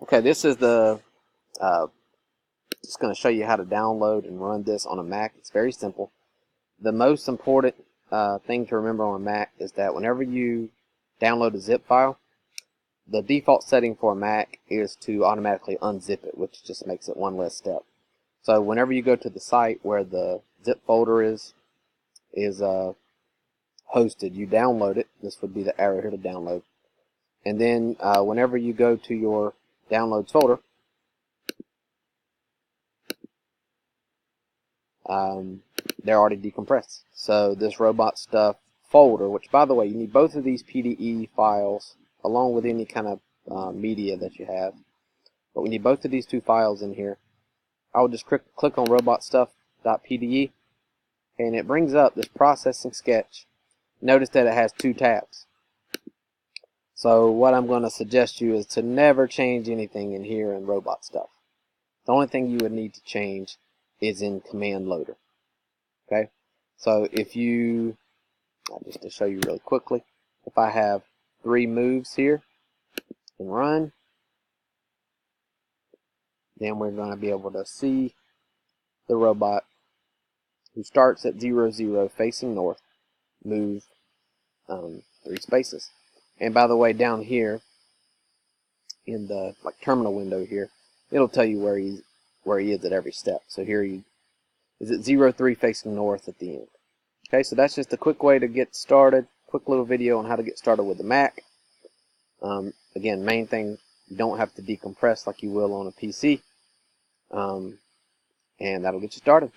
Okay, this is the just going to show you how to download and run this on a Mac. It's very simple. The most important thing to remember on a Mac is that whenever you download a zip file, the default setting for a Mac is to automatically unzip it, which just makes it one less step. So whenever you go to the site where the zip folder is hosted, you download it. This would be the arrow here to download. And then whenever you go to your downloads folder, they're already decompressed. So this robot stuff folder, which by the way, you need both of these PDE files along with any kind of media that you have. But we need both of these two files in here. I will just click on robotstuff.pde and it brings up this processing sketch. Notice that it has two tabs. So what I'm going to suggest you is to never change anything in here in robot stuff. The only thing you would need to change is in command loader. Okay, so if you, just to show you really quickly, if I have 3 moves here and run, then we're going to be able to see the robot who starts at 0, 0 facing north move 3 spaces. And by the way, down here in the terminal window here, it'll tell you where he is at every step. So here he is at 0, 3 facing north at the end. Okay, so that's just a quick way to get started. Quick little video on how to get started with the Mac. Again, main thing, you don't have to decompress like you will on a PC. And that'll get you started.